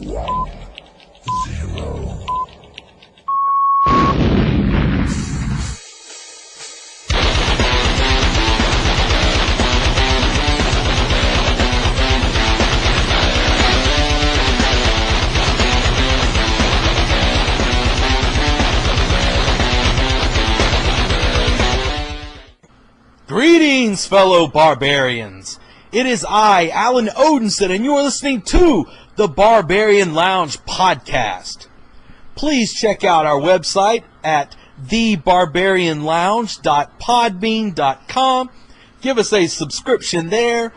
Greetings, fellow barbarians. It is I, Alan Odinson, and you are listening to the Barbarian Lounge podcast. Please check out our website at thebarbarianlounge.podbean.com. Give us a subscription there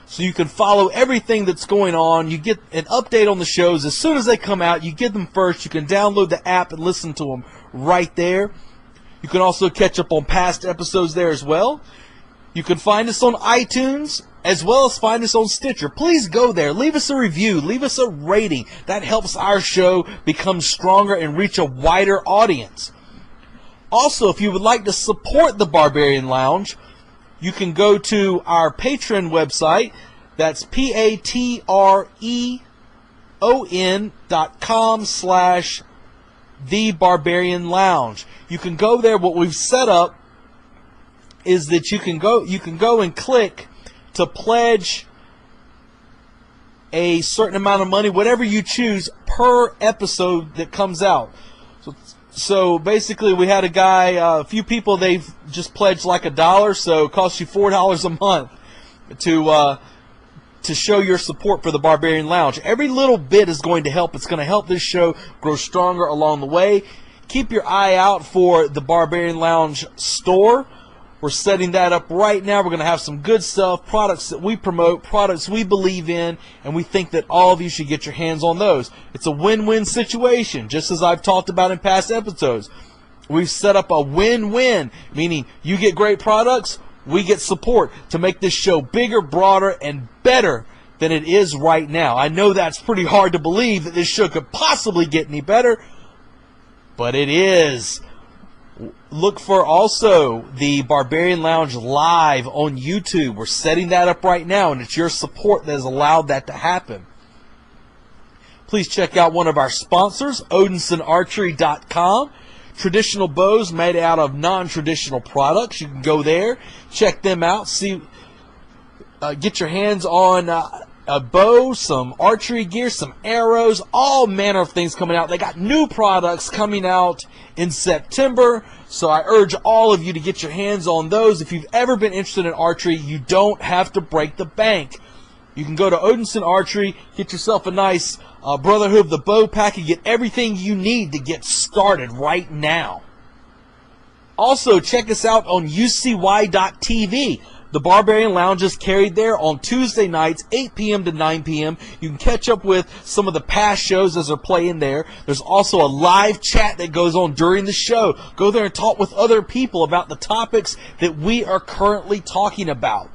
so you can follow everything that's going on. You get an update on the shows as soon as they come out. You get them first. You can download the app and listen to them right there. You can also catch up on past episodes there as well. You can find us on iTunes as well as find us on Stitcher. Please go there. Leave us a review. Leave us a rating. That helps our show become stronger and reach a wider audience. Also, if you would like to support the Barbarian Lounge, you can go to our Patreon website. That's patreon.com/The Barbarian Lounge. You can go there. What we've set up is that you can go and click to pledge a certain amount of money, whatever you choose, per episode that comes out. So basically, we had a few people, they've just pledged like $1, so it costs you $4 a month to show your support for the Barbarian Lounge. Every little bit is going to help. It's going to help this show grow stronger along the way. Keep your eye out for the Barbarian Lounge store. We're setting that up right now. We're going to have some good stuff, products that we promote, products we believe in, and we think that all of you should get your hands on those. It's a win-win situation, just as I've talked about in past episodes. We've set up a win-win, meaning you get great products, we get support to make this show bigger, broader, and better than it is right now. I know that's pretty hard to believe that this show could possibly get any better, but it is. Look for also the Barbarian Lounge live on YouTube. We're setting that up right now, and it's your support that has allowed that to happen. Please check out one of our sponsors, OdinsonArchery.com. Traditional bows made out of non-traditional products. You can go there, check them out, get your hands on a bow, some archery gear, some arrows, all manner of things coming out. They got new products coming out in September, so I urge all of you to get your hands on those. If you've ever been interested in archery, you don't have to break the bank. You can go to Odinson Archery, get yourself a nice Brotherhood of the Bow pack, and get everything you need to get started right now. Also, check us out on UCY.TV. The Barbarian Lounge is carried there on Tuesday nights, 8 p.m. to 9 p.m. You can catch up with some of the past shows as they're playing there. There's also a live chat that goes on during the show. Go there and talk with other people about the topics that we are currently talking about.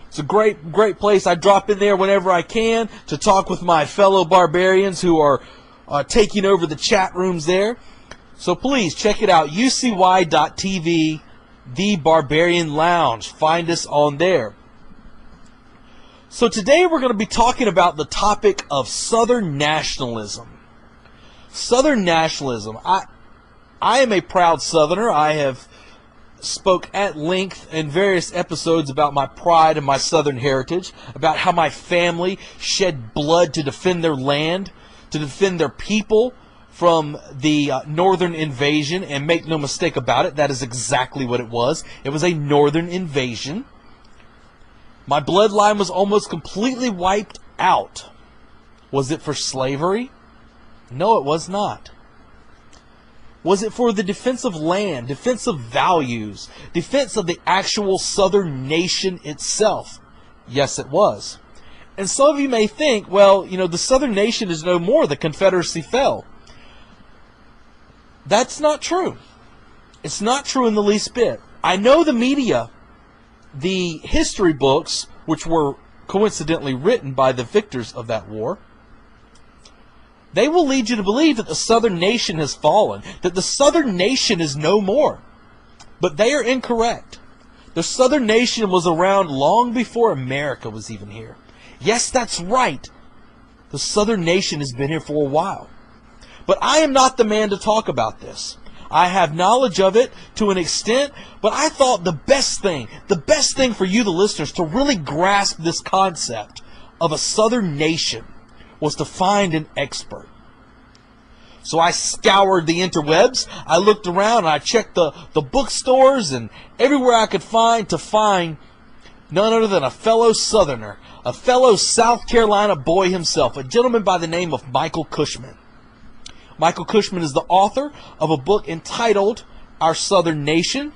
It's a great place. I drop in there whenever I can to talk with my fellow barbarians who are taking over the chat rooms there. So please check it out, UCY.TV. The Barbarian Lounge. Find us on there. So today we're going to be talking about the topic of Southern nationalism. Southern nationalism. I am a proud Southerner. I have spoke at length in various episodes about my pride and my Southern heritage, about how my family shed blood to defend their land, to defend their people from the northern invasion, and make no mistake about it, that is exactly what it was. It was a northern invasion. My bloodline was almost completely wiped out. Was it for slavery? No, it was not. Was it for the defense of land, defense of values, defense of the actual Southern nation itself? Yes, it was. And some of you may think, well, the Southern nation is no more. The Confederacy fell. That's not true. It's not true in the least bit. I know the media, the history books, which were coincidentally written by the victors of that war, they will lead you to believe that the Southern nation has fallen, that the Southern nation is no more. But they are incorrect. The Southern nation was around long before America was even here. Yes, that's right. The Southern nation has been here for a while. But I am not the man to talk about this. I have knowledge of it to an extent, but I thought the best thing for you, the listeners, to really grasp this concept of a Southern nation was to find an expert. So I scoured the interwebs, I looked around, and I checked the bookstores and everywhere I could find none other than a fellow Southerner, a fellow South Carolina boy himself, a gentleman by the name of Michael Cushman. Michael Cushman is the author of a book entitled Our Southern Nation.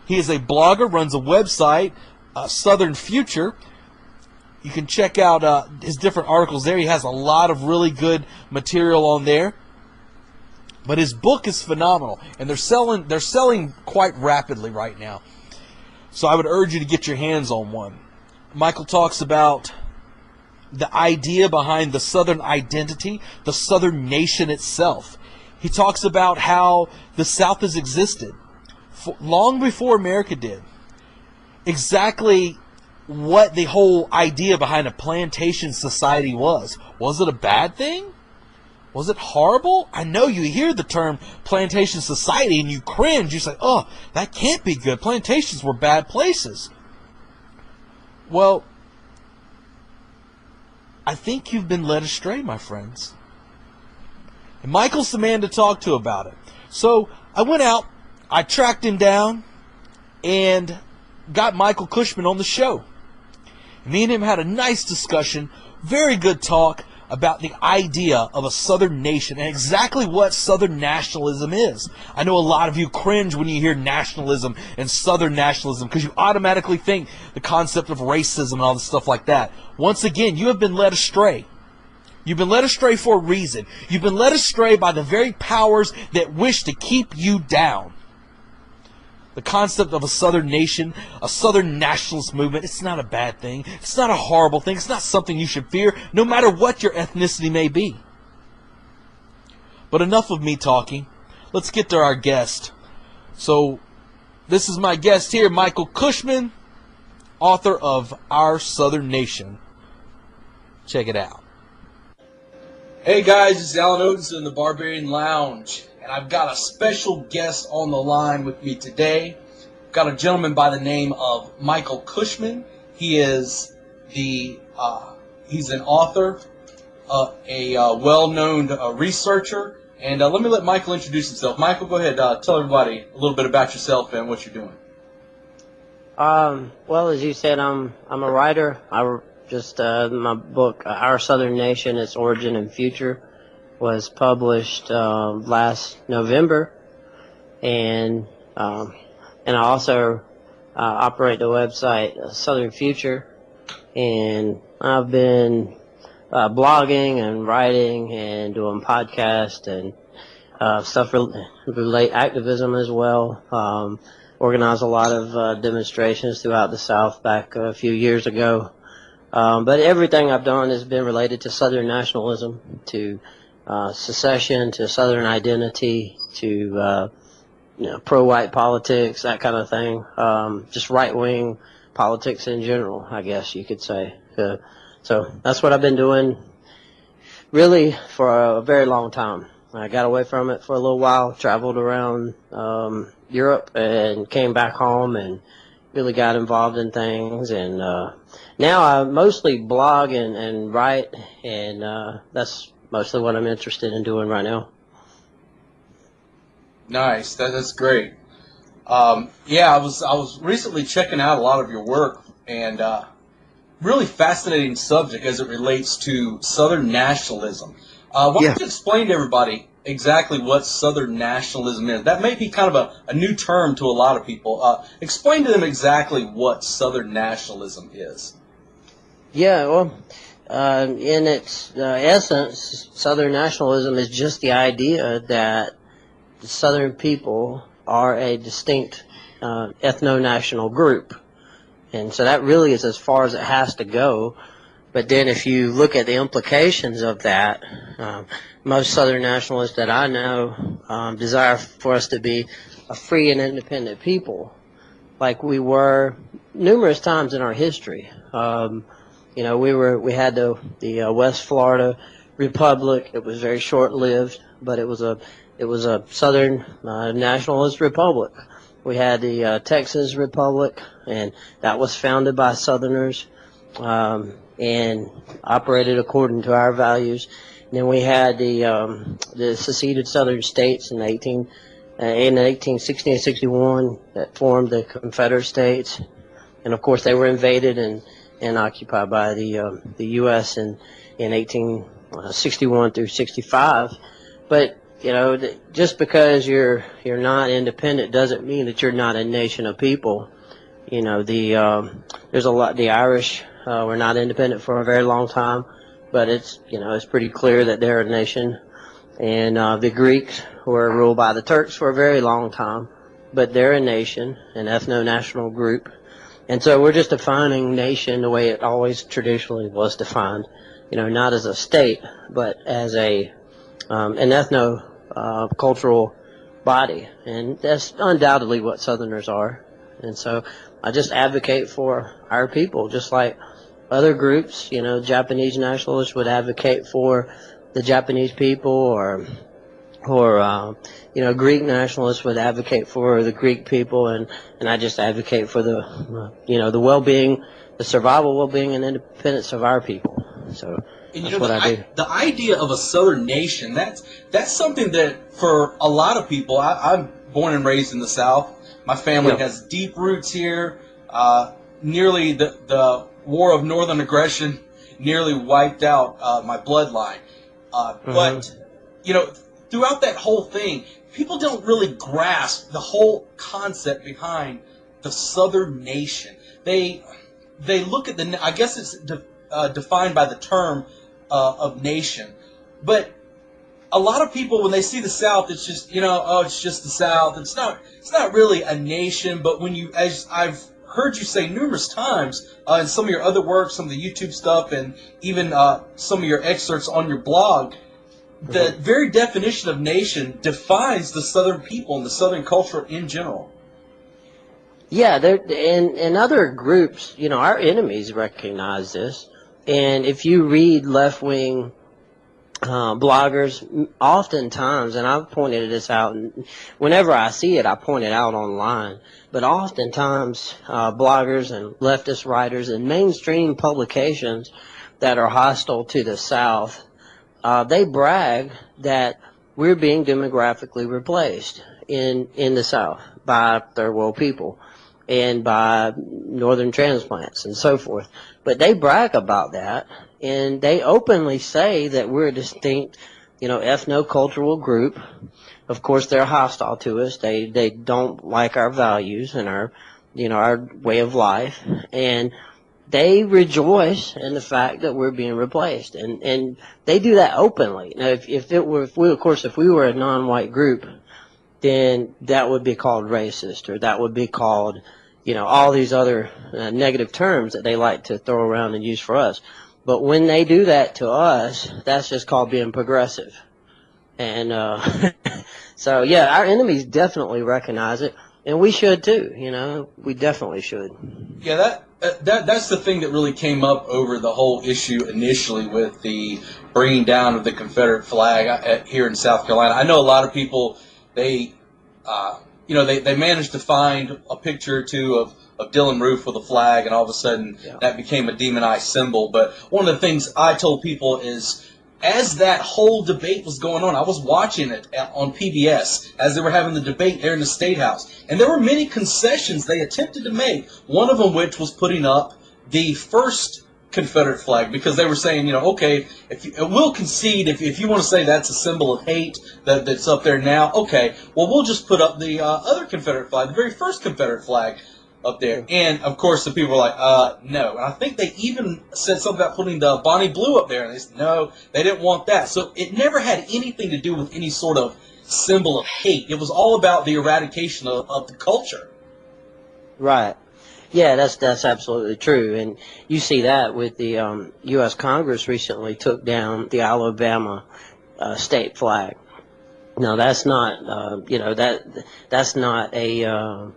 He is a blogger, runs a website, Southern Future. You can check out his different articles there. He has a lot of really good material on there. But his book is phenomenal, and they're selling quite rapidly right now. So I would urge you to get your hands on one. Michael talks about the idea behind the Southern identity, the Southern nation itself. He talks about how the South has existed long before America did. Exactly what the whole idea behind a plantation society was. Was it a bad thing? Was it horrible? I know you hear the term plantation society and you cringe. You say, oh, that can't be good. Plantations were bad places. Well, I think you've been led astray, my friends. And Michael's the man to talk to about it. So I went out, I tracked him down, and got Michael Cushman on the show. Me and him had a nice discussion, very good talk about the idea of a Southern nation and exactly what Southern nationalism is. I know a lot of you cringe when you hear nationalism and Southern nationalism because you automatically think the concept of racism and all this stuff like that. Once again, you have been led astray. You've been led astray for a reason. You've been led astray by the very powers that wish to keep you down. The concept of a Southern nation, a Southern nationalist movement, it's not a bad thing. It's not a horrible thing. It's not something you should fear, no matter what your ethnicity may be. But enough of me talking. Let's get to our guest. So, this is my guest here, Michael Cushman, author of Our Southern Nation. Check it out. Hey guys, this is Alan Odinson in the Barbarian Lounge. And I've got a special guest on the line with me today. I've got a gentleman by the name of Michael Cushman. He is he's an author, a well-known researcher. And let me let Michael introduce himself. Michael, go ahead. Tell everybody a little bit about yourself and what you're doing. Well, as you said, I'm a writer. My book, Our Southern Nation: Its Origin and Future, was published last November, and I also operate the website Southern Future, and I've been blogging and writing and doing podcasts and stuff relate activism as well. Organized a lot of demonstrations throughout the South back a few years ago, but everything I've done has been related to Southern nationalism, to secession, to Southern identity, to pro-white politics, that kind of thing. Just right-wing politics in general, I guess you could say. So that's what I've been doing really for a very long time. I got away from it for a little while, traveled around Europe and came back home and really got involved in things. And now I mostly blog and write, and that's mostly what I'm interested in doing right now. Nice, that's great. Yeah, I was recently checking out a lot of your work, and really fascinating subject as it relates to Southern nationalism. Why don't you explain to everybody exactly what Southern nationalism is? That may be kind of a new term to a lot of people. Explain to them exactly what Southern nationalism is. Yeah, well, in its essence, Southern nationalism is just the idea that the Southern people are a distinct ethno-national group. And so that really is as far as it has to go. But then if you look at the implications of that, most Southern nationalists that I know desire for us to be a free and independent people, like we were numerous times in our history. You know, we had the West Florida Republic. It was very short-lived, but it was a Southern nationalist republic. We had the Texas Republic, and that was founded by Southerners and operated according to our values. And then we had the seceded Southern states in 1860 and 61 that formed the Confederate States, and of course they were invaded and occupied by the U.S. in 1861 through 65. But you know, just because you're not independent doesn't mean that you're not a nation of people. You know, there's a lot. The Irish were not independent for a very long time, but it's pretty clear that they're a nation. And the Greeks were ruled by the Turks for a very long time, but they're a nation, an ethno-national group. And so we're just defining nation the way it always traditionally was defined. You know, not as a state, but as an ethno-cultural body. And that's undoubtedly what Southerners are. And so I just advocate for our people, just like other groups. You know, Japanese nationalists would advocate for the Japanese people, or Greek nationalists would advocate for the Greek people, and I just advocate for the the well-being, the survival, well-being, and independence of our people. So that's what I do. The idea of a Southern nation, that's something that for a lot of people, I'm born and raised in the South. My family has deep roots here. Nearly the War of Northern Aggression nearly wiped out my bloodline. But, throughout that whole thing, people don't really grasp the whole concept behind the Southern nation. They look at I guess it's defined by the term of nation. But a lot of people, when they see the South, it's just, it's just the South. It's not really a nation. But as I've heard you say numerous times in some of your other work, some of the YouTube stuff, and even some of your excerpts on your blog, the very definition of nation defines the Southern people and the Southern culture in general. Yeah, and other groups, our enemies recognize this. And if you read left-wing bloggers, oftentimes, and I've pointed this out, and whenever I see it, I point it out online, but oftentimes bloggers and leftist writers and mainstream publications that are hostile to the South, they brag that we're being demographically replaced in the South by third world people and by northern transplants and so forth. But they brag about that, and they openly say that we're a distinct, ethno-cultural group. Of course, they're hostile to us. They don't like our values and our way of life, and they rejoice in the fact that we're being replaced, and they do that openly. Now, if we were a non-white group, then that would be called racist, or that would be called, all these other negative terms that they like to throw around and use for us. But when they do that to us, that's just called being progressive. And so, yeah, our enemies definitely recognize it, and we should too. We definitely should. Yeah, that's the thing that really came up over the whole issue initially with the bringing down of the Confederate flag here in South Carolina. I know a lot of people, they managed to find a picture or two of Dylan Roof with a flag, and all of a sudden that became a demonized symbol. But one of the things I told people is, as that whole debate was going on, I was watching it on PBS as they were having the debate there in the State House, and there were many concessions they attempted to make, one of them which was putting up the first Confederate flag, because they were saying, okay, we'll concede if you want to say that's a symbol of hate that's up there now, okay, well, we'll just put up the other Confederate flag, the very first Confederate flag up there. And, of course, the people were like, no. And I think they even said something about putting the Bonnie Blue up there, and they said, no, they didn't want that. So it never had anything to do with any sort of symbol of hate. It was all about the eradication of the culture. Right. Yeah, that's absolutely true, and you see that with the U.S. Congress recently took down the Alabama state flag, No, that's not. That's not the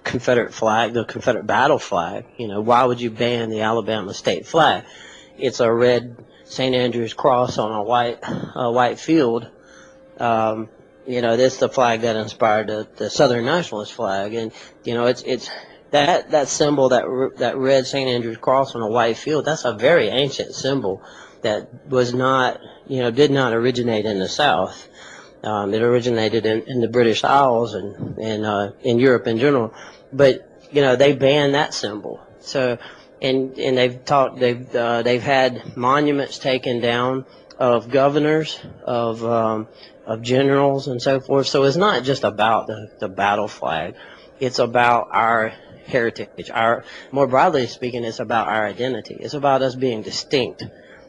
Confederate flag, the Confederate battle flag. Why would you ban the Alabama state flag? It's a red St. Andrew's cross on a white field. This is the flag that inspired the Southern Nationalist flag, and it's that symbol, that red St. Andrew's cross on a white field. That's a very ancient symbol that was not, did not originate in the South. It originated in the British Isles and in Europe in general, but they banned that symbol. So, and they've had monuments taken down of governors, of generals, and so forth. So it's not just about the battle flag; it's about our heritage. More broadly speaking, it's about our identity. It's about us being distinct.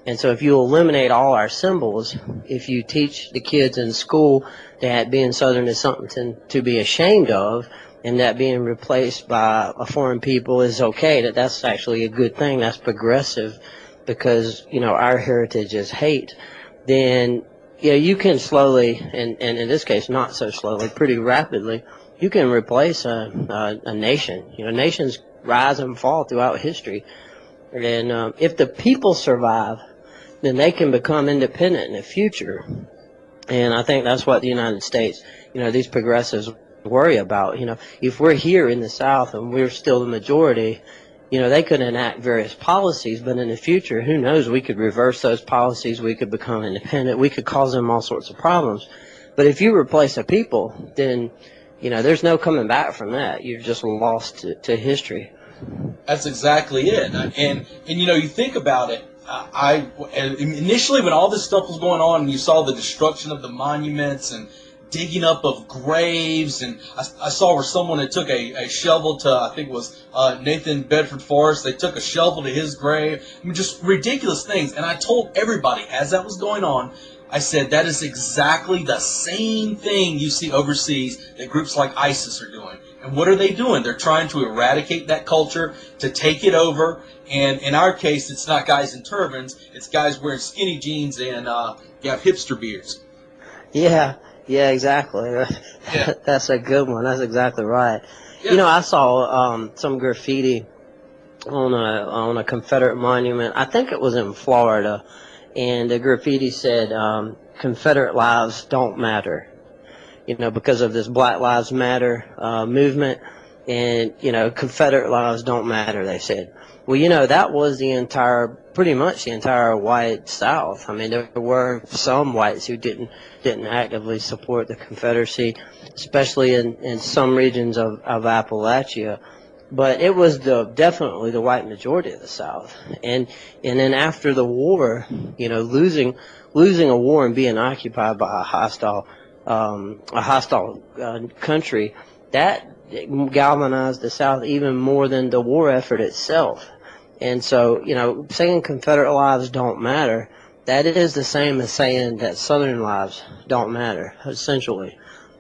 And so if you eliminate all our symbols, if you teach the kids in school that being Southern is something to be ashamed of, and that being replaced by a foreign people is okay, that's actually a good thing, that's progressive, because, our heritage is hate, then, you can slowly, and in this case not so slowly, pretty rapidly, you can replace a nation. Nations rise and fall throughout history. And if the people survive, then they can become independent in the future. And I think that's what the United States, these progressives worry about. If we're here in the South and we're still the majority, they could enact various policies, but in the future, who knows, we could reverse those policies, we could become independent, we could cause them all sorts of problems. But if you replace the people, then, there's no coming back from that. You're just lost to history. That's exactly it. And you think about it, initially when all this stuff was going on and you saw the destruction of the monuments and digging up of graves, and I saw where someone had took a shovel to, I think it was Nathan Bedford Forrest, they took a shovel to his grave. Just ridiculous things. And I told everybody as that was going on, I said, that is exactly the same thing you see overseas that groups like ISIS are doing. And what are they doing? They're trying to eradicate that culture, to take it over. And in our case, it's not guys in turbans. It's guys wearing skinny jeans and you have hipster beards. Yeah, exactly. Yeah. That's a good one. That's exactly right. Yeah. I saw some graffiti on a Confederate monument. I think it was in Florida. And the graffiti said, Confederate lives don't matter, because of this Black Lives Matter movement. And, Confederate lives don't matter, they said. Well, that was pretty much the entire white South. I mean, there were some whites who didn't actively support the Confederacy, especially in some regions of Appalachia. But it was definitely the white majority of the South. And then after the war, losing a war and being occupied by a hostile country, that galvanized the South even more than the war effort itself. And so, saying Confederate lives don't matter, that is the same as saying that Southern lives don't matter, essentially.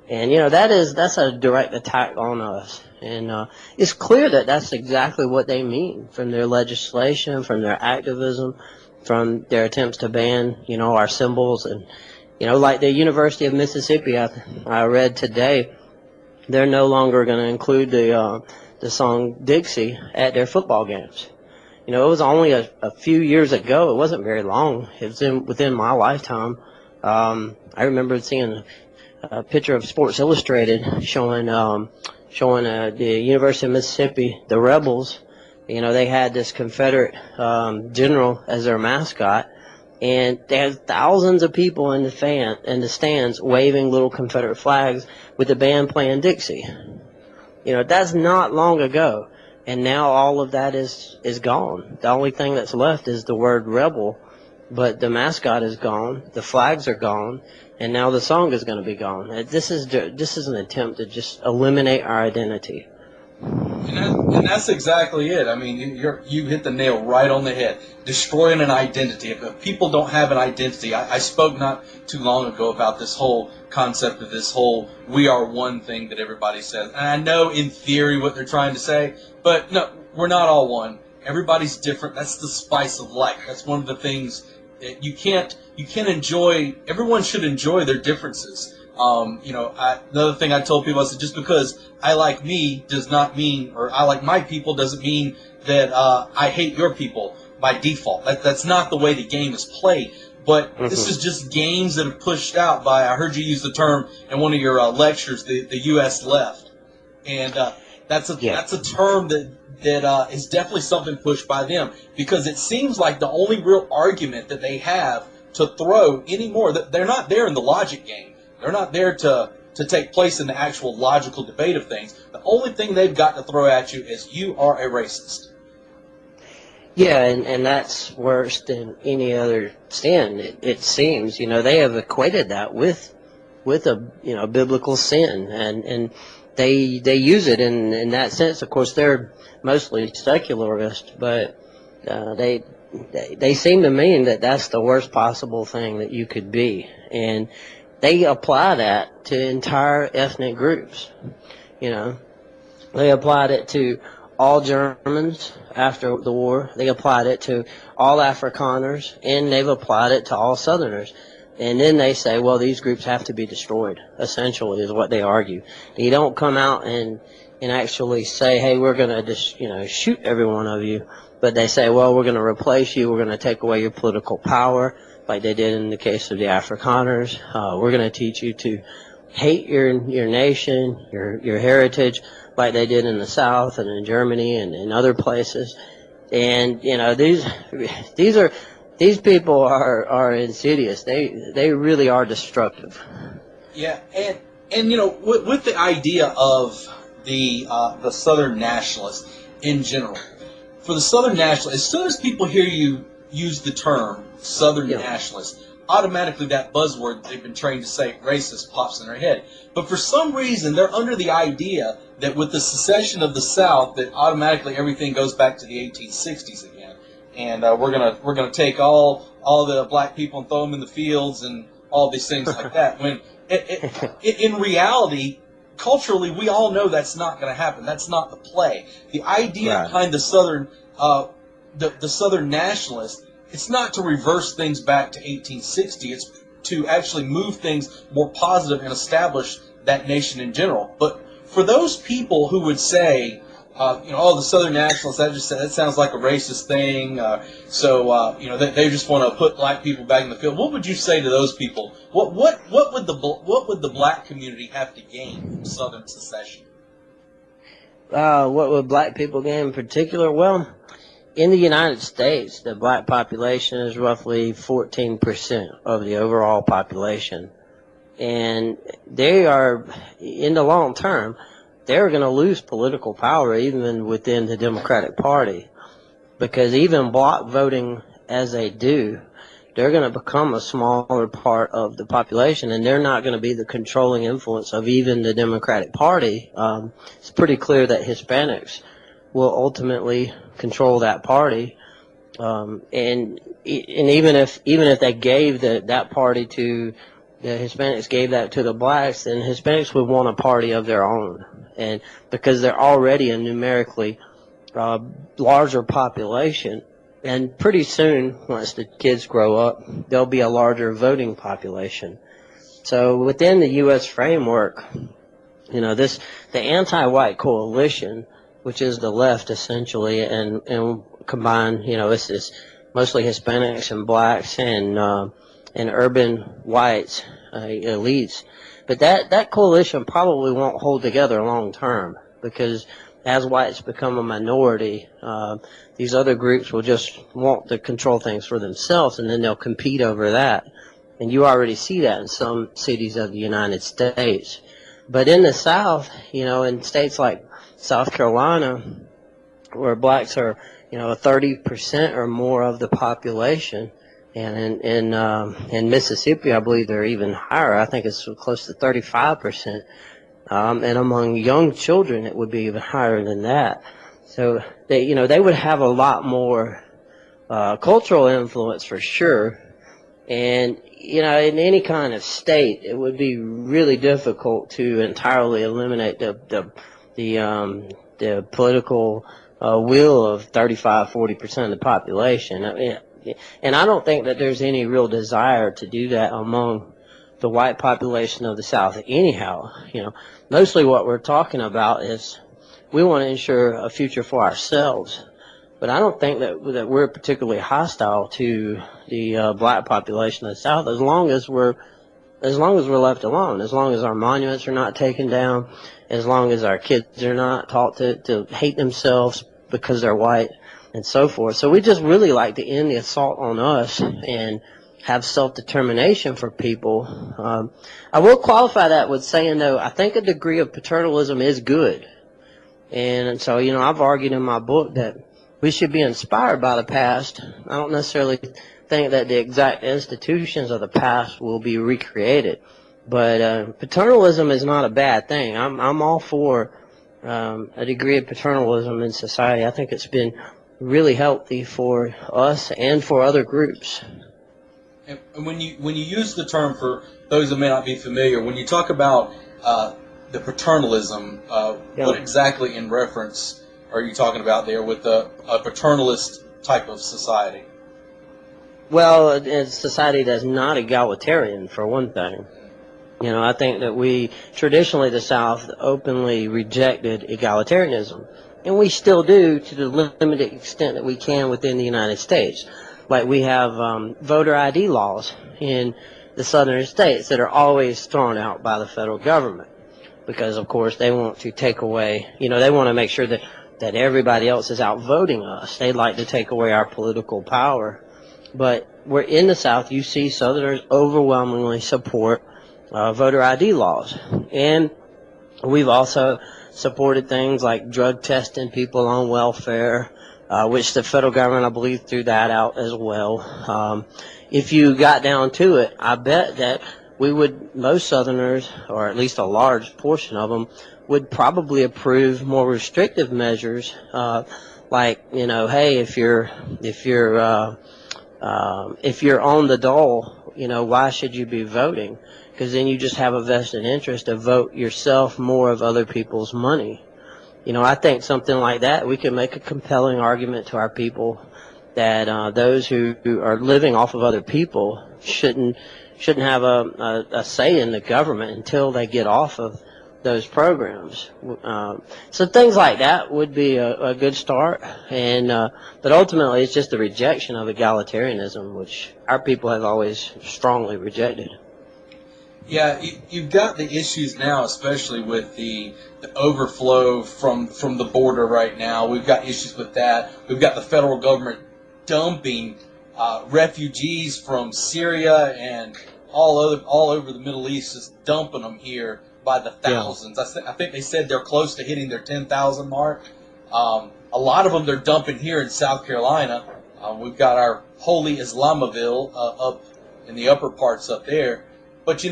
And, that's a direct attack on us. And it's clear that that's exactly what they mean from their legislation, from their activism, from their attempts to ban, our symbols. And, like the University of Mississippi, I read today, they're no longer going to include the song Dixie at their football games. It was only a few years ago. It wasn't very long. It was within my lifetime. I remember seeing a picture of Sports Illustrated showing the University of Mississippi, the Rebels. They had this Confederate general as their mascot, and they had thousands of people in the stands waving little Confederate flags with the band playing Dixie. That's not long ago, and now all of that is gone. The only thing that's left is the word rebel, but the mascot is gone, the flags are gone, and now the song is going to be gone. This is an attempt to just eliminate our identity. And that's exactly it. I mean, you hit the nail right on the head. Destroying an identity. If people don't have an identity, I spoke not too long ago about this whole concept of this whole "we are one" thing that everybody says. And I know in theory what they're trying to say, but no, we're not all one. Everybody's different. That's the spice of life. That's one of the things You can't enjoy. Everyone should enjoy their differences. Another thing I told people, I said, just because I like me does not mean, or I like my people doesn't mean that I hate your people by default. That's not the way the game is played. But this is just games that are pushed out by, I heard you use the term in one of your lectures, the U.S. left. And that's a term that is definitely something pushed by them, because it seems like the only real argument that they have to throw anymore, that they're not there in the logic game. They're not there to take place in the actual logical debate of things. The only thing they've got to throw at you is you are a racist. Yeah, and that's worse than any other sin. It seems, they have equated that with a biblical sin, and they use it in that sense. Of course, they're mostly secularist, but they seem to mean that that's the worst possible thing that you could be, and they apply that to entire ethnic groups. They applied it to all Germans after the war. They applied it to all Afrikaners, and they've applied it to all Southerners. And then they say, well, these groups have to be destroyed, essentially, is what they argue. They don't come out and actually say, hey, we're going to just, shoot every one of you. But they say, well, we're going to replace you. We're going to take away your political power, like they did in the case of the Afrikaners. We're going to teach you to hate your nation, your heritage, like they did in the South and in Germany and in other places. And these people are insidious. They really are destructive. Yeah, and with the idea of the Southern nationalists in general, for the Southern nationalists, as soon as people hear you use the term Southern nationalist, automatically that buzzword they've been trained to say, racist, pops in their head. But for some reason, they're under the idea that with the secession of the South, that automatically everything goes back to the 1860s again, and we're gonna take all the black people and throw them in the fields and all these things like that. When in reality, culturally, we all know that's not going to happen. That's not the play. The idea behind the Southern the Southern nationalists, it's not to reverse things back to 1860. It's to actually move things more positive and establish that nation in general. But for those people who would say, the Southern nationalists, that sounds like a racist thing. They just want to put black people back in the field. What would you say to those people? What would the black community have to gain from Southern secession? What would black people gain in particular? Well, in the United States, the black population is roughly 14% of the overall population. And they are, in the long term, they're going to lose political power even within the Democratic Party. Because even block voting as they do, they're going to become a smaller part of the population, and they're not going to be the controlling influence of even the Democratic Party. It's pretty clear that Hispanics will ultimately control that party, and even if they gave that party to the Hispanics, gave that to the blacks, then Hispanics would want a party of their own, and because they're already a numerically larger population, and pretty soon, once the kids grow up, there'll be a larger voting population. So within the U.S. framework, the anti-white coalition, which is the left essentially, and combined, it's mostly Hispanics and blacks and urban whites, elites. But that coalition probably won't hold together long term, because as whites become a minority, these other groups will just want to control things for themselves, and then they'll compete over that. And you already see that in some cities of the United States. But in the South, in states like South Carolina, where blacks are, 30% or more of the population, and in Mississippi, I believe they're even higher. I think it's close to 35%. And among young children, it would be even higher than that. So they would have a lot more cultural influence for sure. And in any kind of state, it would be really difficult to entirely eliminate the political will of 35-40% of the population. I mean, And I don't think that there's any real desire to do that among the white population of the South anyhow. Mostly what we're talking about is we want to ensure a future for ourselves. But I don't think that we're particularly hostile to the black population of the South as long as we're left alone, as long as our monuments are not taken down, as long as our kids are not taught to hate themselves because they're white, and so forth. So we just really like to end the assault on us and have self-determination for people. I will qualify that with saying, though, I think a degree of paternalism is good. And so, I've argued in my book that we should be inspired by the past. I don't necessarily think that the exact institutions of the past will be recreated. But paternalism is not a bad thing. I'm all for a degree of paternalism in society. I think it's been really healthy for us and for other groups. And when you use the term, for those that may not be familiar, when you talk about the paternalism, what exactly in reference are you talking about there with a paternalist type of society? Well, it's a society that's not egalitarian, for one thing. I think that traditionally the South openly rejected egalitarianism, and we still do to the limited extent that we can within the United States. Like we have voter ID laws in the southern states that are always thrown out by the federal government because, of course, they want to take away, they want to make sure that everybody else is out voting us. They'd like to take away our political power. But we're in the South, you see Southerners overwhelmingly support voter ID laws. And we've also supported things like drug testing people on welfare, which the federal government, I believe, threw that out as well. If you got down to it, I bet that most Southerners, or at least a large portion of them, would probably approve more restrictive measures, like, hey, if you're on the dole, why should you be voting? Because then you just have a vested interest to vote yourself more of other people's money. I think something like that, we can make a compelling argument to our people that those who are living off of other people shouldn't have a say in the government until they get off of those programs. So things like that would be a good start. But ultimately, it's just the rejection of egalitarianism, which our people have always strongly rejected. Yeah, you've got the issues now, especially with the overflow from the border right now. We've got issues with that. We've got the federal government dumping refugees from Syria and all over the Middle East, just dumping them here by the thousands. Yeah. I think they said they're close to hitting their 10,000 mark. A lot of them they're dumping here in South Carolina. We've got our holy Islamaville up in the upper parts up there. But,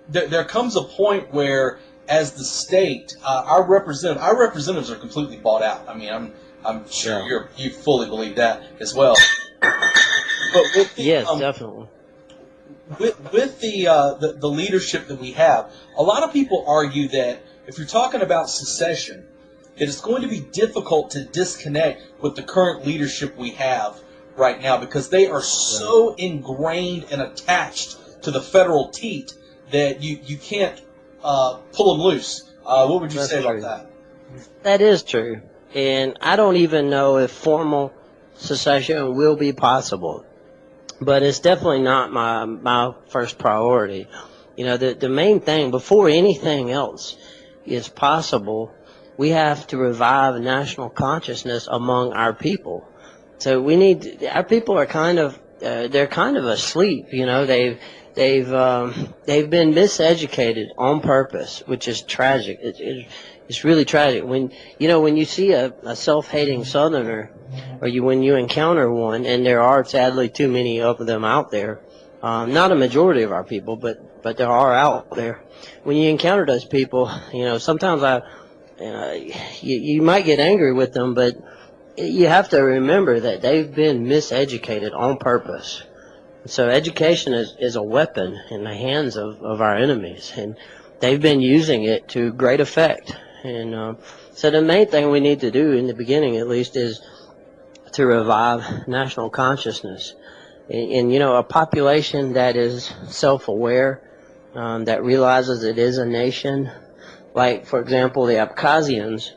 there comes a point where, as the state, our representatives are completely bought out. I mean, I'm sure you fully believe that as well. But with definitely. With the leadership that we have, a lot of people argue that if you're talking about secession, that it's going to be difficult to disconnect with the current leadership we have right now because they are so ingrained and attached to the federal teat that you can't pull them loose. What would you say about that? That is true. And I don't even know if formal secession will be possible. But it's definitely not my first priority. The main thing, before anything else is possible, we have to revive national consciousness among our people. So our people are they're kind of asleep. They've been miseducated on purpose, which is tragic. It's really tragic when you see a self-hating Southerner, or when you encounter one, and there are sadly too many of them out there. Not a majority of our people, but there are out there. When you encounter those people, sometimes you might get angry with them, but you have to remember that they've been miseducated on purpose. So education is a weapon in the hands of our enemies, and they've been using it to great effect. And so the main thing we need to do in the beginning, at least, is to revive national consciousness. And you know, a population that is self-aware, that realizes it is a nation, like, for example, the Abkhazians.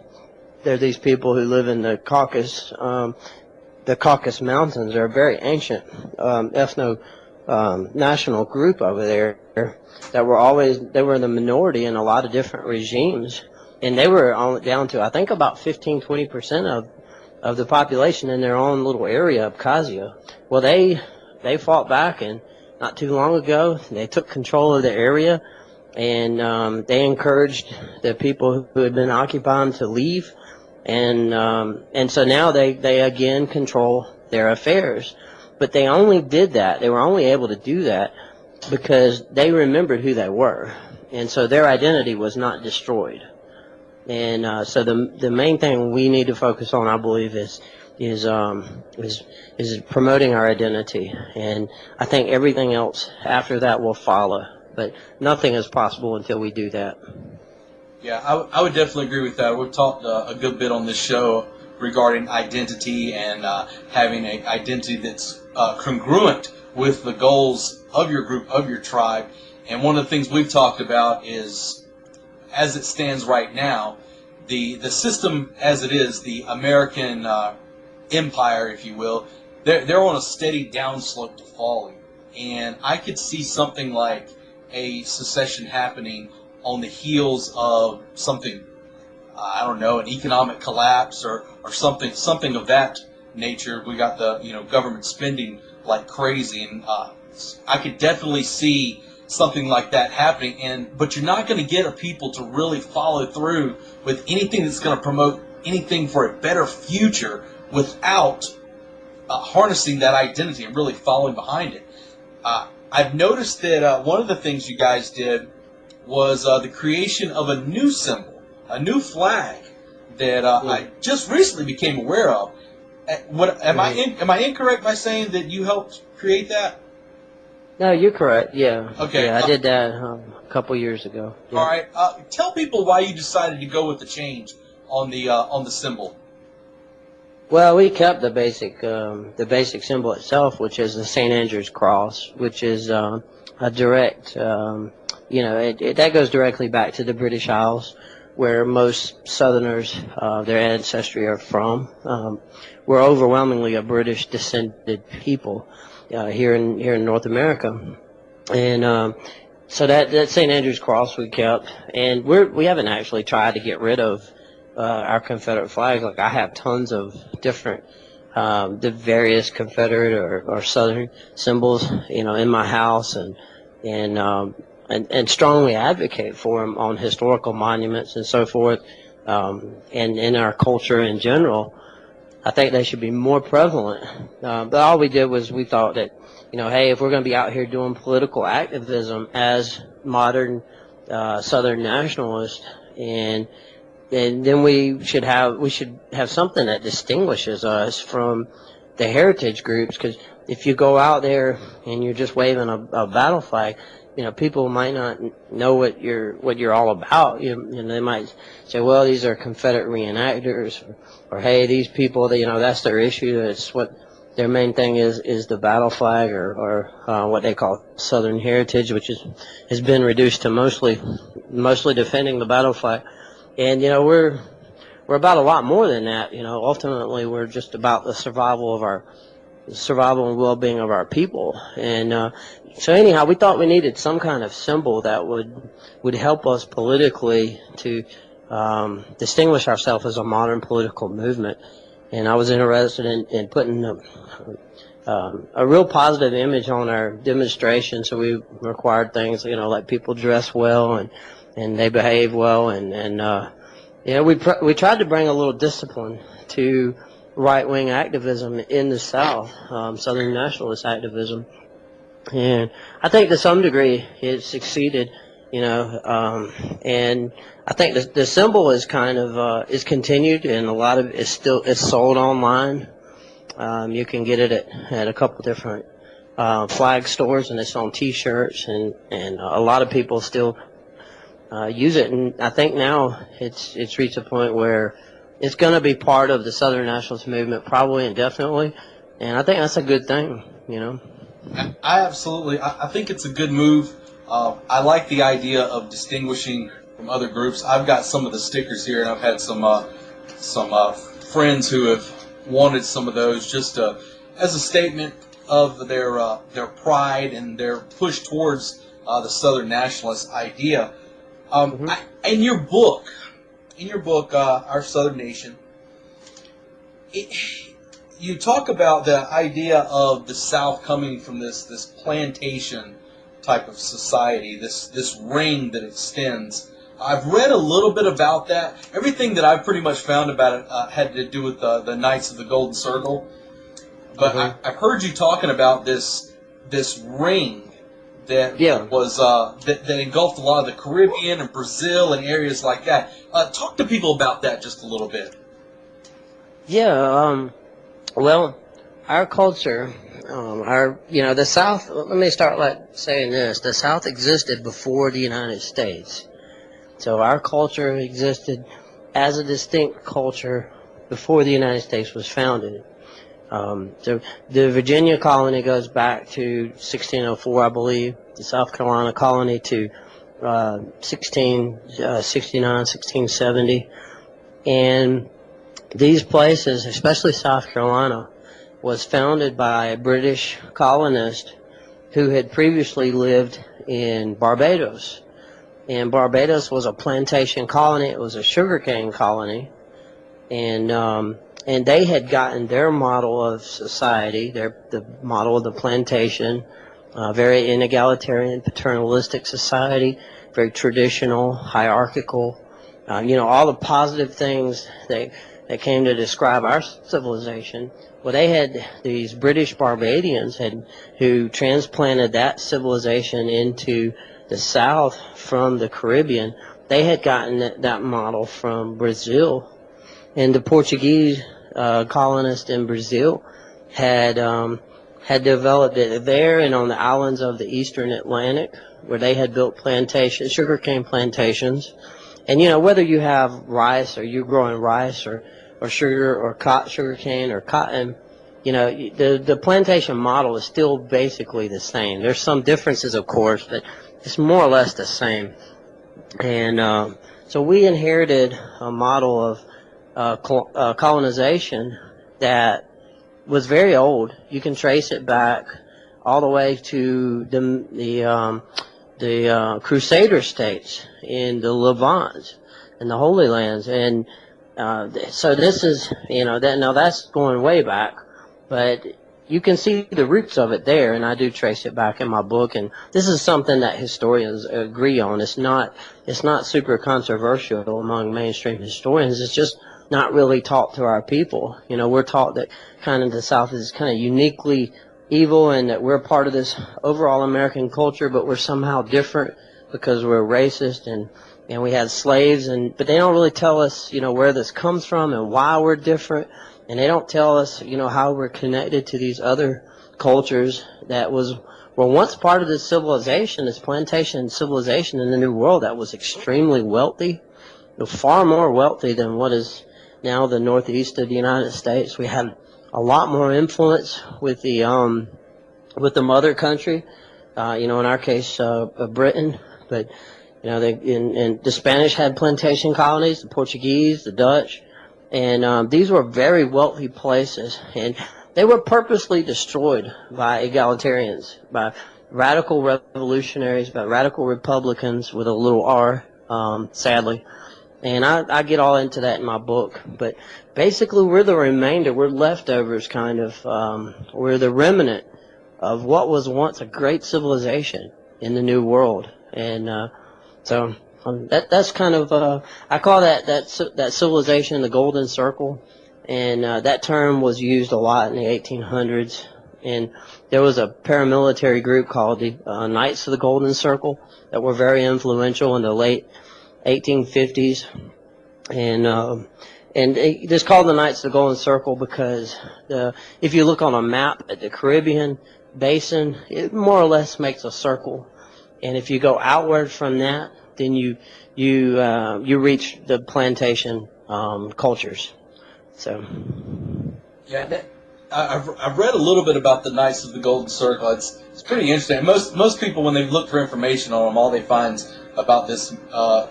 They're these people who live in the Caucasus Mountains. They're a very ancient national group over there that they were the minority in a lot of different regimes, and they were down to, I think, about 15-20% of the population in their own little area, Abkhazia. Well, they fought back, and not too long ago they took control of the area, and they encouraged the people who had been occupying to leave, and so now they again control their affairs. But they only did that. They were only able to do that because they remembered who they were, and so their identity was not destroyed. And so the main thing we need to focus on, I believe, is promoting our identity, and I think everything else after that will follow. But nothing is possible until we do that. Yeah, I would definitely agree with that. We've talked a good bit on this show regarding identity and having an identity that's congruent with the goals of your group, of your tribe. And one of the things we've talked about is, as it stands right now, the system as it is, the American empire, if you will, they're on a steady downslope to falling. And I could see something like a secession happening on the heels of something, I don't know, an economic collapse or something of that nature. We got the government spending like crazy, and I could definitely see something like that happening. But you're not going to get a people to really follow through with anything that's going to promote anything for a better future without harnessing that identity and really following behind it. I've noticed that one of the things you guys did was the creation of a new symbol, a new flag that I just recently became aware of. Am I incorrect by saying that you helped create that? No, you're correct. Yeah. Okay. Yeah, I did that a couple years ago. Yeah. All right. Tell people why you decided to go with the change on the symbol. Well, we kept the basic symbol itself, which is the St. Andrew's cross, which is a direct, that goes directly back to the British Isles, where most Southerners, their ancestry are from. We're overwhelmingly a British descended people here in North America, and so that St. Andrew's cross we kept, and we haven't actually tried to get rid of our Confederate flags. Like, I have tons of different the various Confederate or Southern symbols, in my house, and strongly advocate for them on historical monuments and so forth, and in our culture in general. I think they should be more prevalent. But all we did was we thought that, hey, if we're going to be out here doing political activism as modern Southern nationalists, and then we should have something that distinguishes us from the heritage groups. Because if you go out there and you're just waving a battle flag, people might not know what you're all about. They might say, well, these are Confederate reenactors, or hey, these people, that's their issue. It's what their main thing is the battle flag, or what they call Southern heritage, which has been reduced to mostly defending the battle flag. And we're about a lot more than that. Ultimately, we're just about the survival and well-being of our people. And so anyhow, we thought we needed some kind of symbol that would help us politically to distinguish ourselves as a modern political movement. And I was interested in putting a real positive image on our demonstration. So we required things, like people dress well and they behave well, and we tried to bring a little discipline to right-wing activism in the South, Southern nationalist activism, and I think to some degree it succeeded, and I think the symbol is kind of is continued, and a lot of it's sold online. You can get it at a couple different flag stores, and it's on T-shirts, and a lot of people still use it. And I think now it's reached a point where it's going to be part of the Southern nationalist movement probably indefinitely, and I think that's a good thing, you know. I absolutely. I think it's a good move. I like the idea of distinguishing from other groups. I've got some of the stickers here, and I've had some friends who have wanted some of those just as a statement of their pride and their push towards the Southern nationalist idea. In your book, Our Southern Nation, you talk about the idea of the South coming from this plantation type of society, this ring that extends. I've read a little bit about that. Everything that I've pretty much found about it had to do with the Knights of the Golden Circle. But I've heard you talking about this ring that was that engulfed a lot of the Caribbean and Brazil and areas like that. Talk to people about that just a little bit. Yeah. Well, our culture, the South. Let me start saying this: the South existed before the United States. So our culture existed as a distinct culture before the United States was founded. So the Virginia colony goes back to 1604, I believe. The South Carolina colony to 1669, 1670. And these places, especially South Carolina, was founded by a British colonist who had previously lived in Barbados. And Barbados was a plantation colony. It was a sugarcane colony. And they had gotten their model of society, the model of the plantation, very inegalitarian, paternalistic society, very traditional, hierarchical, all the positive things that came to describe our civilization. Well, they had these British Barbadians who transplanted that civilization into the South from the Caribbean. They had gotten that model from Brazil. And the Portuguese colonists in Brazil had developed it there and on the islands of the Eastern Atlantic, where they had built sugarcane plantations. And whether you have rice or you're growing rice or sugar or sugarcane or cotton, the plantation model is still basically the same. There's some differences, of course, but it's more or less the same. And so we inherited a model of colonization that was very old. You can trace it back all the way to the Crusader states in the Levant and the Holy Lands, and so this is now that's going way back, but you can see the roots of it there, and I do trace it back in my book. And this is something that historians agree on. It's not super controversial among mainstream historians. It's just not really taught to our people. We're taught that kind of the South is kind of uniquely evil and that we're part of this overall American culture, but we're somehow different because we're racist and we had slaves, but they don't really tell us, where this comes from and why we're different, and they don't tell us, how we're connected to these other cultures that were once part of this civilization, this plantation civilization in the New World that was extremely wealthy, far more wealthy than what is now the northeast of the United States. We had a lot more influence with the mother country, in our case, Britain. But and the Spanish had plantation colonies, the Portuguese, the Dutch, and these were very wealthy places, and they were purposely destroyed by egalitarians, by radical revolutionaries, by radical Republicans with a little R, sadly. And I get all into that in my book. But basically, we're the remainder. We're leftovers, kind of. We're the remnant of what was once a great civilization in the New World. And so that's kind of, I call that civilization the Golden Circle. And that term was used a lot in the 1800s. And there was a paramilitary group called the Knights of the Golden Circle that were very influential in the late 1850s, and it's called the Knights of the Golden Circle because if you look on a map at the Caribbean basin, it more or less makes a circle, and if you go outward from that, then you reach the plantation cultures. So. Yeah, I've read a little bit about the Knights of the Golden Circle. It's pretty interesting. Most people, when they look for information on them, all they find is about this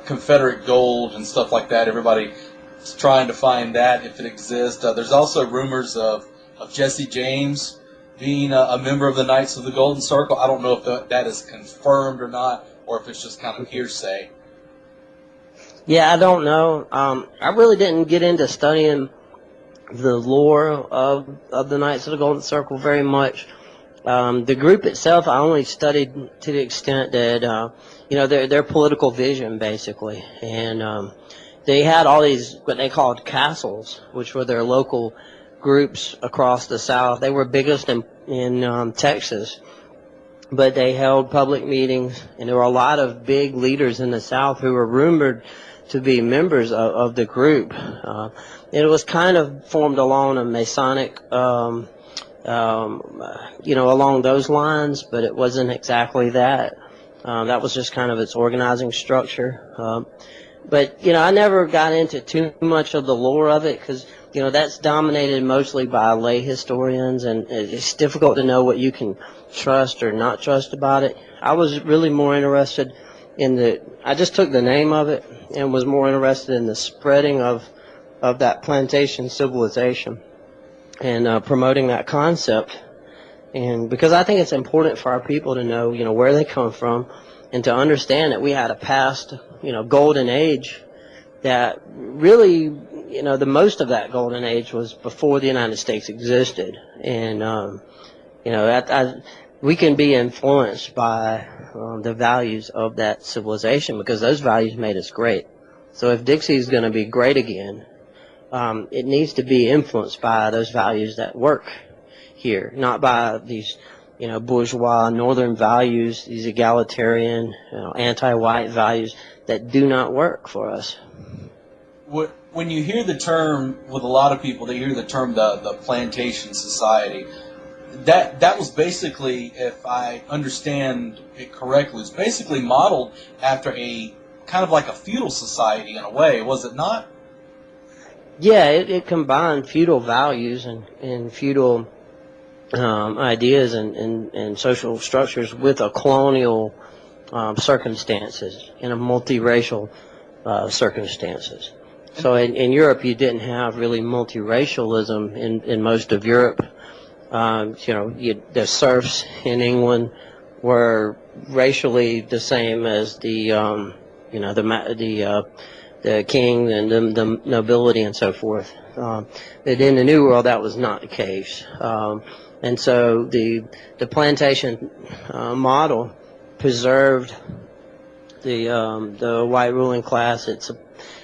Confederate gold and stuff like that. Everybody's trying to find that if it exists. There's also rumors of Jesse James being a member of the Knights of the Golden Circle. I don't know if that is confirmed or not, or if it's just kind of hearsay. Yeah, I don't know. I really didn't get into studying the lore of the Knights of the Golden Circle very much. The group itself, I only studied to the extent that their political vision, basically, and they had all these what they called castles, which were their local groups across the South. They were biggest in Texas, but they held public meetings, and there were a lot of big leaders in the South who were rumored to be members of the group. It was kind of formed along a Masonic, along those lines, but it wasn't exactly that. That was just kind of its organizing structure. But I never got into too much of the lore of it because, that's dominated mostly by lay historians, and it's difficult to know what you can trust or not trust about it. I was really more interested I just took the name of it and was more interested in the spreading of that plantation civilization and promoting that concept. And because I think it's important for our people to know, where they come from and to understand that we had a past, golden age that really, the most of that golden age was before the United States existed. And, we can be influenced by the values of that civilization because those values made us great. So if Dixie is going to be great again, it needs to be influenced by those values that work here, not by these, bourgeois northern values, these egalitarian, anti-white values that do not work for us. When you hear the term, with a lot of people, they hear the term the plantation society. That was basically, if I understand it correctly, was basically modeled after a kind of like a feudal society in a way, was it not? Yeah, it combined feudal values and feudal ideas and social structures with a colonial circumstances and a multiracial circumstances. So in Europe, you didn't have really multiracialism in most of Europe. The serfs in England were racially the same as the king and the nobility and so forth. But in the New World, that was not the case. And so the plantation model preserved the white ruling class.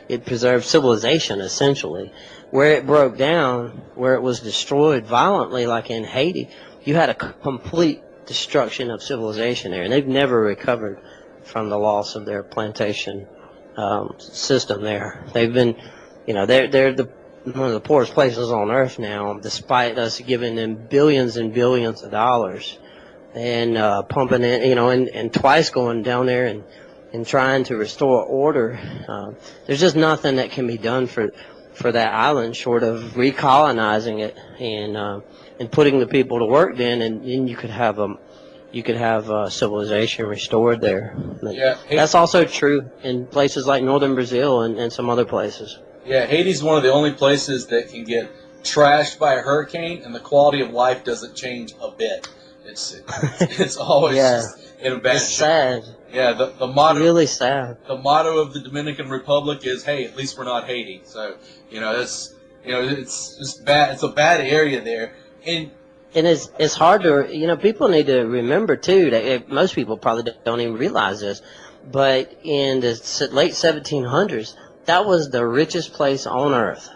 It preserved civilization, essentially. Where it broke down, where it was destroyed violently, like in Haiti, you had a complete destruction of civilization there, and they've never recovered from the loss of their plantation system there. They've been, they're one of the poorest places on earth now, despite us giving them billions and billions of dollars and pumping in, and twice going down there and trying to restore order. There's just nothing that can be done for that island short of recolonizing it and putting the people to work then, and then you could have civilization restored there. Yeah, that's also true in places like northern Brazil and some other places. Yeah, Haiti's one of the only places that can get trashed by a hurricane and the quality of life doesn't change a bit. It's always just in a bad It's sad. Yeah, the motto, really sad. The motto of the Dominican Republic is, "Hey, at least we're not Haiti." So it's just bad. It's a bad area there, and it's hard to people need to remember too that most people probably don't even realize this, but in the late 1700s, that was the richest place on earth,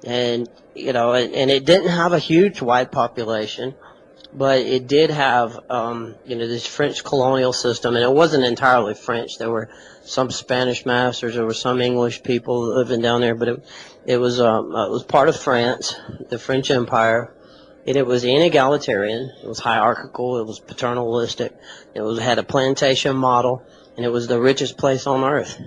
and and it didn't have a huge white population. But it did have, this French colonial system, and it wasn't entirely French. There were some Spanish masters, there were some English people living down there, but it was part of France, the French Empire, and it was inegalitarian. It was hierarchical. It was paternalistic. It had a plantation model, and it was the richest place on earth.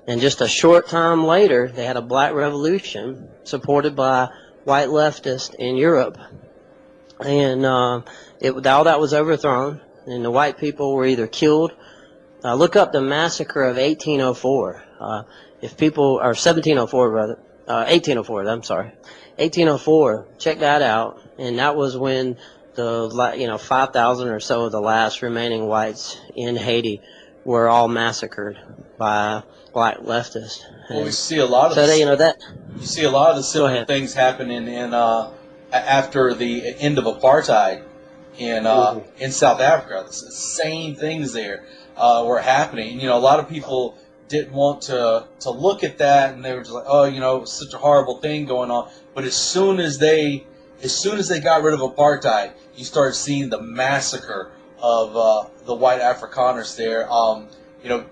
And just a short time later, they had a black revolution supported by white leftists in Europe. And all that was overthrown, and the white people were either killed. Look up the massacre of 1804. If people, or 1704 rather, 1804. I'm sorry, 1804. Check that out. And that was when 5,000 or so of the last remaining whites in Haiti were all massacred by black leftists. Well, we see a lot of you see a lot of the similar things happening in after the end of apartheid in South Africa. The same things there were happening. A lot of people didn't want to look at that, and they were just like, oh, it's such a horrible thing going on. But as soon as they got rid of apartheid, you started seeing the massacre of the white Afrikaners there.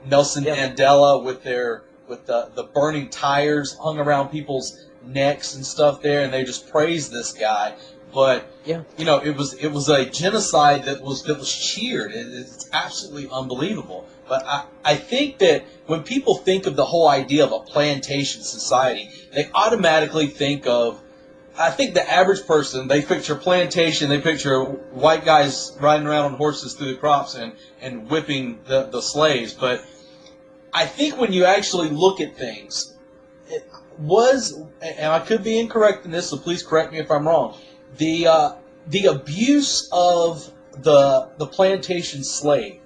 Nelson Mandela with the burning tires hung around people's necks and stuff there, and they just praised this guy. But it was a genocide that was cheered. It's absolutely unbelievable. But I think that when people think of the whole idea of a plantation society, they automatically think of, I think the average person, they picture plantation, they picture white guys riding around on horses through the crops and whipping the slaves. But I think when you actually look at things, it was, and I could be incorrect in this, so please correct me if I'm wrong, the abuse of the plantation slave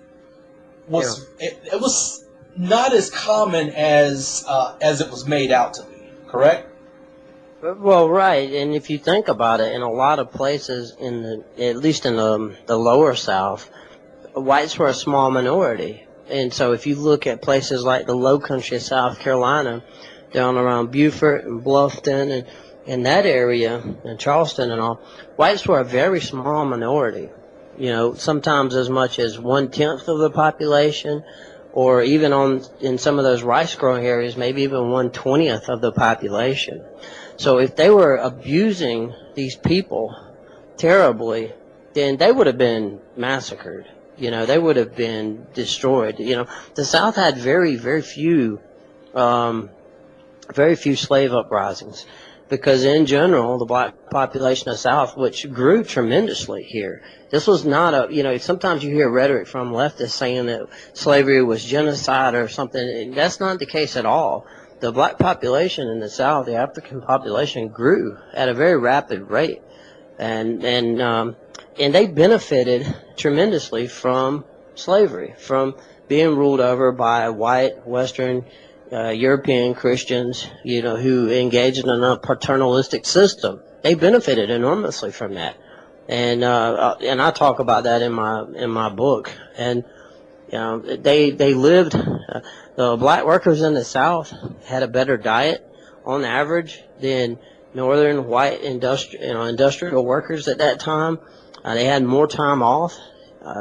was it was not as common as it was made out to be, correct? Well, right, and if you think about it, in a lot of places, at least in the lower South, whites were a small minority. And so if you look at places like the low country of South Carolina, down around Beaufort and Bluffton and that area, and Charleston and all, whites were a very small minority. Sometimes as much as 1/10 of the population, or even in some of those rice-growing areas, maybe even 1/20th of the population. So if they were abusing these people terribly, then they would have been massacred. They would have been destroyed. The South had very, very few slave uprisings, because in general, the black population of the South, which grew tremendously here, this was not sometimes you hear rhetoric from leftists saying that slavery was genocide or something, and that's not the case at all. The black population in the South, the African population, grew at a very rapid rate, and they benefited tremendously from slavery, from being ruled over by white Western European Christians, who engaged in a paternalistic system. They benefited enormously from that, and I talk about that in my book. And they lived. The black workers in the South had a better diet on average than northern white industrial workers at that time. They had more time off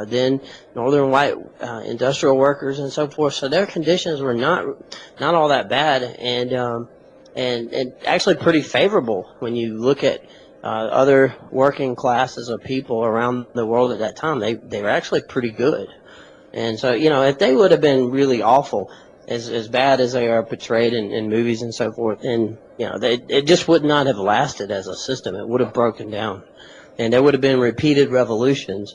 than northern white industrial workers and so forth. So their conditions were not all that bad, and actually pretty favorable when you look at other working classes of people around the world at that time. They were actually pretty good. And so, if they would have been really awful, as bad as they are portrayed in movies and so forth, then, it just would not have lasted as a system. It would have broken down. And there would have been repeated revolutions,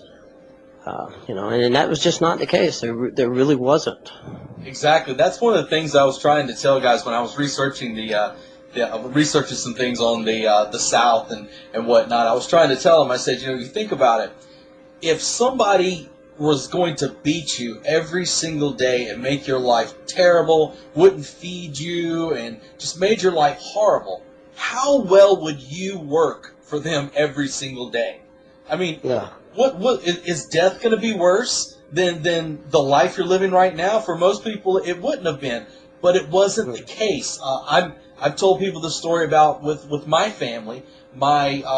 and that was just not the case. There really wasn't. Exactly. That's one of the things I was trying to tell guys when I was researching researching some things on the South and whatnot. I was trying to tell them, I said, you think about it. If somebody was going to beat you every single day and make your life terrible, wouldn't feed you, and just made your life horrible, how well would you work for them every single day? I mean, what is death going to be worse than the life you're living right now? For most people, it wouldn't have been, but it wasn't the case. I've told people the story about with my family. When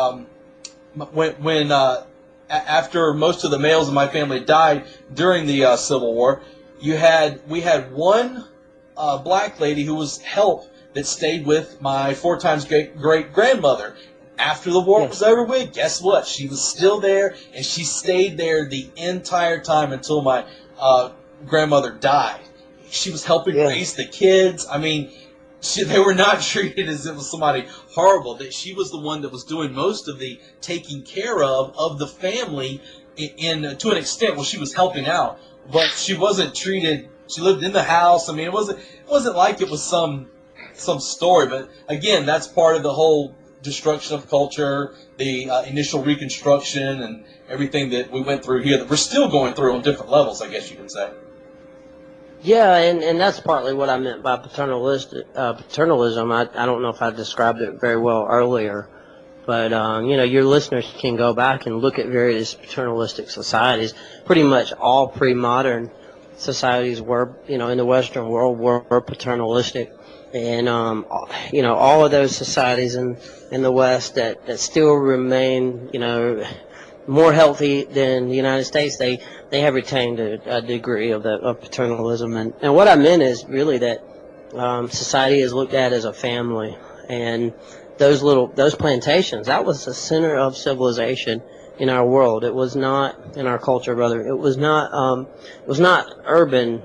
after most of the males in my family died during the Civil War, we had one black lady who was help that stayed with my 4 times great grandmother. After the war was over with, guess what? She was still there, and she stayed there the entire time until my grandmother died. she was helping Yeah. raise the kids. I mean, they were not treated as if it was somebody horrible. That she was the one that was doing most of the taking care of the family to an extent. Well, she was helping out, but she wasn't treated. She lived in the house. I mean, it wasn't like it was some story. But again, that's part of the whole destruction of culture, the initial reconstruction, and everything that we went through here that we're still going through on different levels, I guess you could say. Yeah, and that's partly what I meant by paternalism. I don't know if I described it very well earlier, but your listeners can go back and look at various paternalistic societies. Pretty much all pre-modern societies were, in the Western world were paternalistic, and all of those societies in the West that still remain, more healthy than the United States, they have retained a degree of paternalism. And what I meant is really that society is looked at as a family, and those plantations, that was the center of civilization in our world. It was not in our culture, rather. It was not urban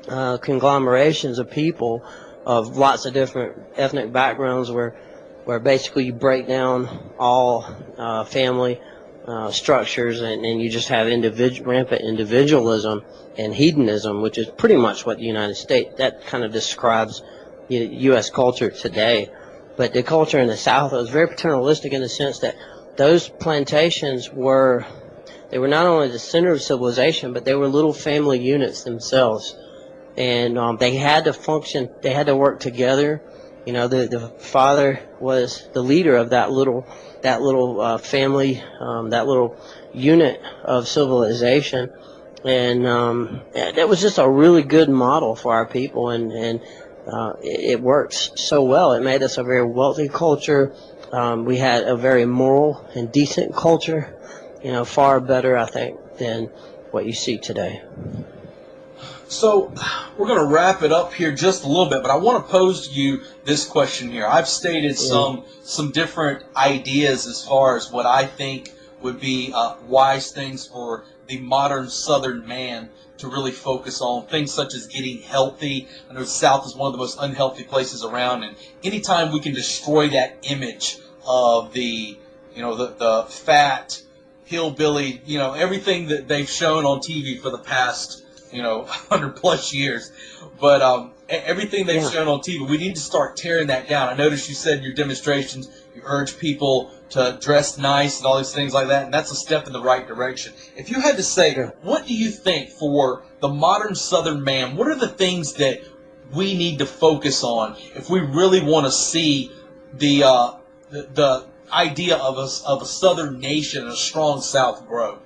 conglomerations of people of lots of different ethnic backgrounds where basically you break down all family structures, and you just have rampant individualism and hedonism, which is pretty much what the United States, that kind of describes U.S. culture today. But the culture in the South was very paternalistic in the sense that those plantations were not only the center of civilization, but they were little family units themselves. And they had to function, they had to work together. The father was the leader of that little family, that little unit of civilization, and that was just a really good model for our people, and it worked so well. It made us a very wealthy culture. We had a very moral and decent culture, far better, I think, than what you see today. So we're going to wrap it up here just a little bit, but I want to pose to you this question here. I've stated some different ideas as far as what I think would be wise things for the modern Southern man to really focus on. Things such as getting healthy. I know the South is one of the most unhealthy places around, and anytime we can destroy that image of the fat hillbilly, everything that they've shown on TV for the past 100 plus years, but everything they've shown on TV, we need to start tearing that down. I noticed you said in your demonstrations you urge people to dress nice and all these things like that, and that's a step in the right direction. If you had to say, what do you think for the modern Southern man, what are the things that we need to focus on if we really want to see the idea of a Southern nation and a strong South grow?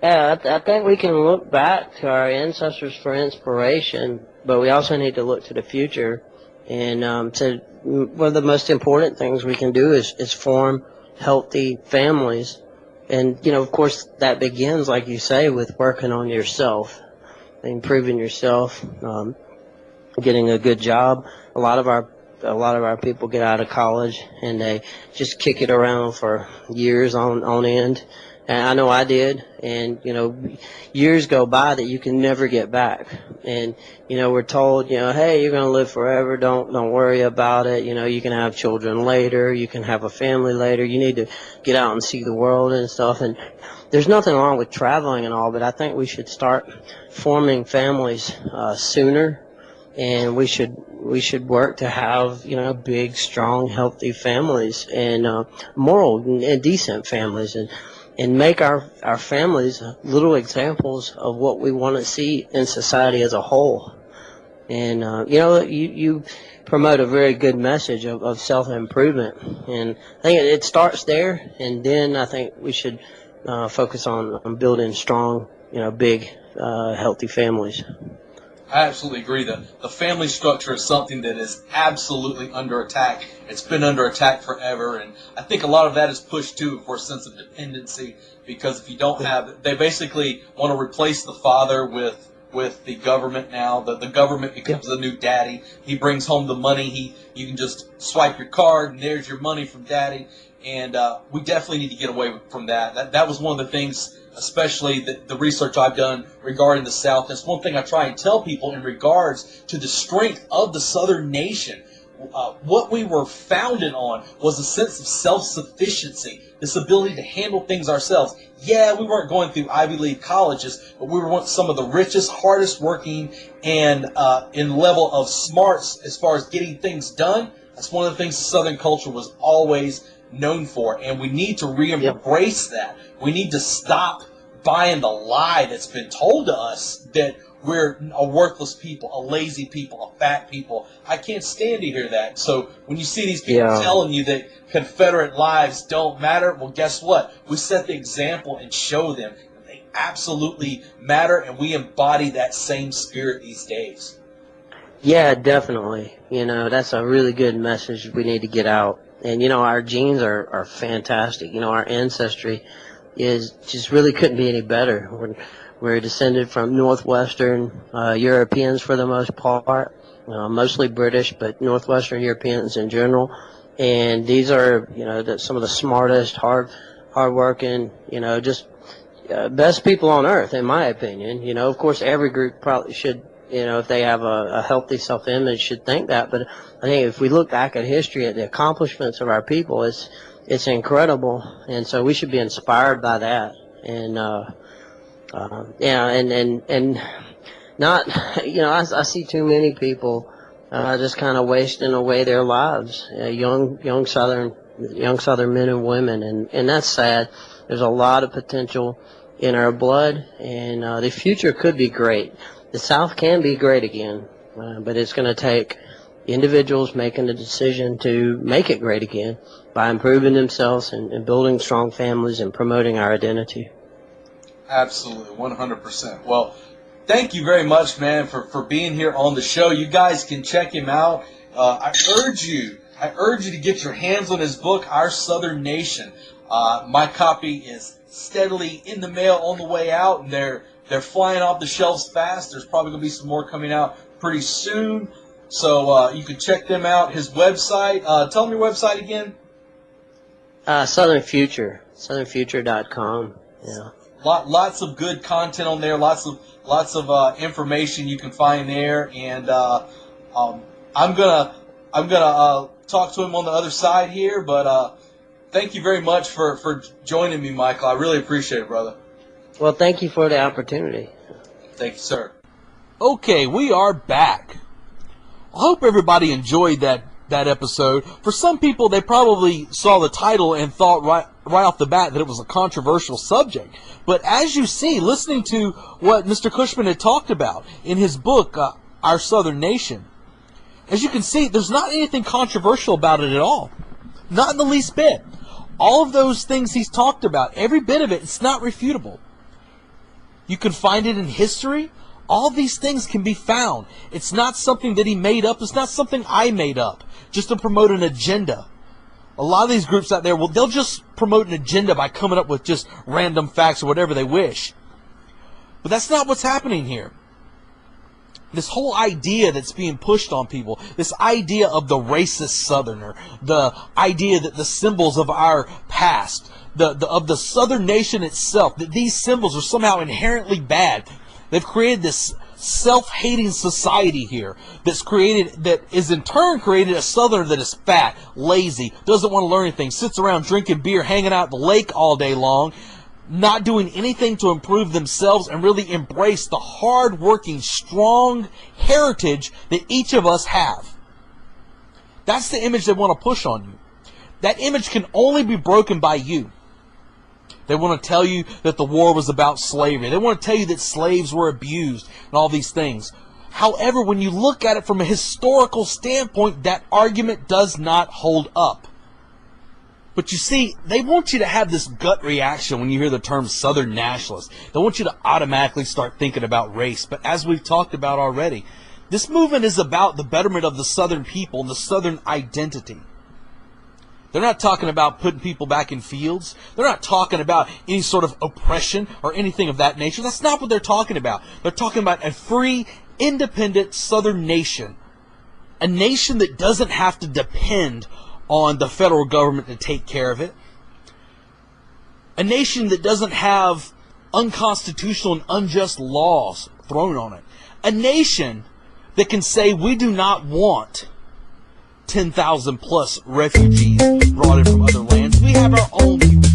Yeah, I think we can look back to our ancestors for inspiration, but we also need to look to the future. And one of the most important things we can do is form healthy families. And, of course, that begins, like you say, with working on yourself, improving yourself, getting a good job. A lot of our people get out of college and they just kick it around for years on end. And I know I did, and, years go by that you can never get back. And, we're told, hey, you're going to live forever, don't worry about it, you can have children later, you can have a family later, you need to get out and see the world and stuff. And there's nothing wrong with traveling and all, but I think we should start forming families sooner, and we should work to have, big, strong, healthy families, and moral and decent families, and make our families little examples of what we want to see in society as a whole. And, you promote a very good message of self-improvement. And I think it starts there, and then I think we should focus on building strong, big, healthy families. I absolutely agree that the family structure is something that is absolutely under attack. It's been under attack forever, and I think a lot of that is pushed too for a sense of dependency, because if you don't have, they basically want to replace the father with the government now. The government becomes the new daddy. He brings home the money. You can just swipe your card and there's your money from daddy. And we definitely need to get away from that. That was one of the things, especially the research I've done regarding the South. That's one thing I try and tell people in regards to the strength of the Southern nation. What we were founded on was a sense of self-sufficiency, this ability to handle things ourselves. Yeah, we weren't going through Ivy League colleges, but we were some of the richest, hardest working, and in level of smarts as far as getting things done. That's one of the things the Southern culture was always known for, and we need to re-embrace that. We need to stop buying the lie that's been told to us that we're a worthless people, a lazy people, a fat people. I can't stand to hear that. So when you see these people telling you that Confederate lives don't matter, well, guess what? We set the example and show them that they absolutely matter, and we embody that same spirit these days. Yeah, definitely. That's a really good message we need to get out. And, our genes are fantastic. Our ancestry is just really couldn't be any better. We're descended from Northwestern Europeans for the most part, mostly British, but Northwestern Europeans in general. And these are, some of the smartest, hardworking, just best people on earth, in my opinion. Of course, every group probably should, if they have a healthy self-image, should think that. But I think if we look back at history, at the accomplishments of our people, it's incredible. And so we should be inspired by that. And and not, I see too many people just kind of wasting away their lives, young Southern men and women, and that's sad. There's a lot of potential in our blood, and the future could be great. The South can be great again, but it's going to take individuals making the decision to make it great again by improving themselves and building strong families and promoting our identity. Absolutely, 100%. Well, thank you very much, man, for being here on the show. You guys can check him out. I urge you to get your hands on his book, Our Southern Nation. My copy is steadily in the mail on the way out, and they're flying off the shelves fast. There's probably going to be some more coming out pretty soon. So you can check them out. His website, tell them your website again. Southern Future, southernfuture.com. Yeah. Lots of good content on there. Lots of information you can find there, and I'm gonna talk to him on the other side here. But thank you very much for joining me, Michael. I really appreciate it, brother. Well, thank you for the opportunity. Thank you, sir. Okay, we are back. I hope everybody enjoyed that episode. For some people, they probably saw the title and thought right off the bat that it was a controversial subject. But as you see, listening to what Mr. Cushman had talked about in his book, Our Southern Nation, as you can see, there's not anything controversial about it at all. Not in the least bit. All of those things he's talked about, every bit of it, it's not refutable. You can find it in history. All these things can be found. It's not something that he made up. It's not something I made up just to promote an agenda. A lot of these groups out there, well, they'll just promote an agenda by coming up with just random facts or whatever they wish. But that's not what's happening here. This whole idea that's being pushed on people, this idea of the racist Southerner, the idea that the symbols of our past, of the Southern nation itself, that these symbols are somehow inherently bad. They've created this self-hating society here that is in turn created a Southerner that is fat, lazy, doesn't want to learn anything, sits around drinking beer, hanging out at the lake all day long, not doing anything to improve themselves and really embrace the hard-working, strong heritage that each of us have. That's the image they want to push on you. That image can only be broken by you. They want to tell you that the war was about slavery. They want to tell you that slaves were abused and all these things. However, when you look at it from a historical standpoint, that argument does not hold up. But you see, they want you to have this gut reaction when you hear the term Southern nationalist. They want you to automatically start thinking about race. But as we've talked about already, this movement is about the betterment of the Southern people and the Southern identity. They're not talking about putting people back in fields. They're not talking about any sort of oppression or anything of that nature. That's not what they're talking about. They're talking about a free, independent Southern nation. A nation that doesn't have to depend on the federal government to take care of it. A nation that doesn't have unconstitutional and unjust laws thrown on it. A nation that can say we do not want 10,000 plus refugees brought in from other lands. We have our own people.